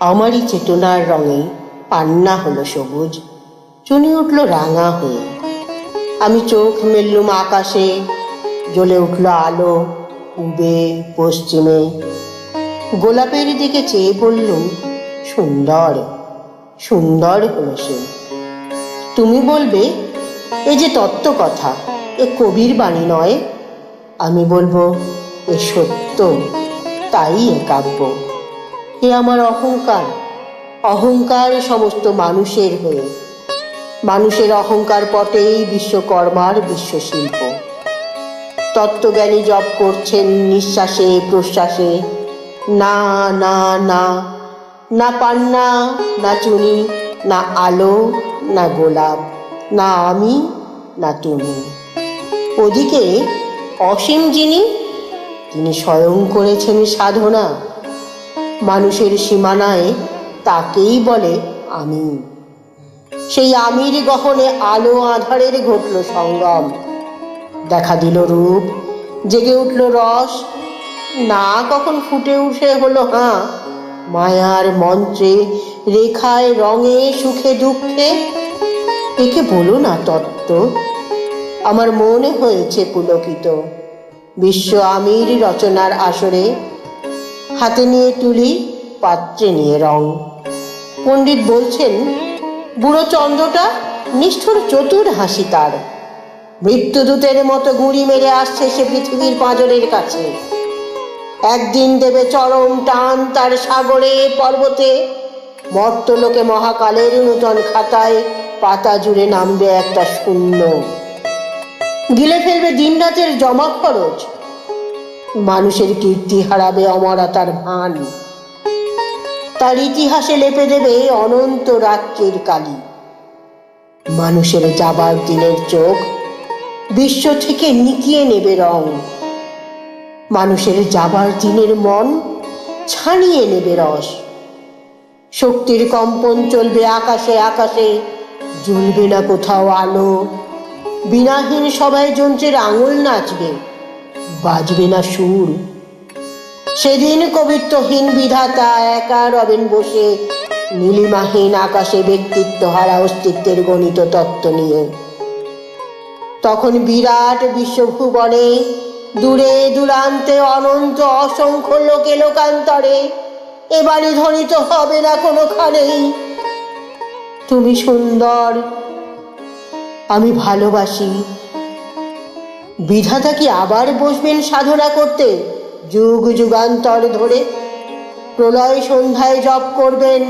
আমারই চেতনার রঙে পান্না হলো সবুজ, চুনি উঠল রাঙা হয়ে। আমি চোখ মেললুম আকাশে, জ্বলে উঠল আলো পূবে পশ্চিমে। গোলাপের দিকে চেয়ে বললুম, সুন্দর সুন্দর হলো সে। তুমি বলবে এ যে তত্ত্ব কথা, এ কবির বাণী নয়। আমি বলবো এ সত্য, তাই এ কাব্য। এ আমার অহংকার, অহংকার সমস্ত মানুষের হয়ে। মানুষের অহংকার পটেই বিশ্বকর্মার বিশ্বশিল্প। তত্ত্বজ্ঞানী জপ করছেন নিঃশ্বাসে প্রশ্বাসে, না না না, না পান্না, না চুনি, না আলো, না গোলাপ, না আমি, না তুমি। ওদিকে অসীম যিনি, তিনি স্বয়ং করেছেন সাধনা। মানুষের সীমানায় তাকেই বলে আমি। সেই আমির গহনে আলো আঁধারের ঘটল সঙ্গম। দেখা দিল রূপ, জেগে উঠল রস, না কখন ফুটে উঠে হলো হাঁ, মায়ার মন্ত্রে, রেখায় রঙে সুখে দুঃখে। একে বলো না তত্ত্ব। আমার মনে হয়েছে পুলকিত বিশ্ব আমির রচনার আসরে। হাতে নিয়ে তুলি, পাত্রে নিয়ে রং। পণ্ডিত বলছেন বুড়ো চন্দ্রটা নিষ্ঠুর চতুর হাসি তার। মৃত্যুদূতের মতো গুঁড়ি মেরে আসছে সে পৃথিবীর পাঁজরের কাছে। একদিন দেবে চরম টান তার সাগরে পর্বতে। মর্তলোকে মহাকালের নূতন খাতায় পাতা জুড়ে নামবে একটা শূন্য। গিলে ফেলবে দিন রাতের জমা খরচ। মানুষের কীর্তি হারাবে অমরতার ভান। তার ইতিহাসে লেপে দেবে অনন্ত রাত্রির কালি। মানুষের যাবার দিনের চোখ বিশ্ব থেকে নিকিয়ে নেবে রং। মানুষের যাবার দিনের মন ছানিয়ে নেবে রস। শক্তির কম্পন চলবে আকাশে আকাশে, জ্বলবে না কোথাও আলো। বিনাহীন সবাই যন্ত্রের আঙুল নাচবে, বাজবে না সুর। সেদিন কবিত্বহীন বিধাতা একা রবেন বসে নীলিমাহীন আকাশে ব্যক্তিত্ব হারা অস্তিত্বের গণিত তত্ত্ব নিয়ে। তখন বিরাট বিশ্বভুবনে দূরে দূরান্তে অনন্ত অসংখ্য লোকে লোকান্তরে এবারে ধ্বনিত হবে না কোনোখানেই, তুমি সুন্দর, আমি ভালোবাসি। বিধাতা কি আবার বসবেন সাধনা করতে যুগ যুগান্তর ধরে? প্রলয় সন্ধ্যায় জপ করবেন,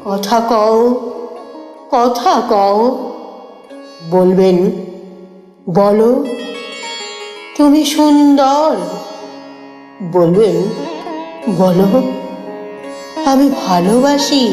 কথা কও, কথা কও। বলবেন বলো তুমি সুন্দর। বলবেন বলো আমি ভালোবাসি।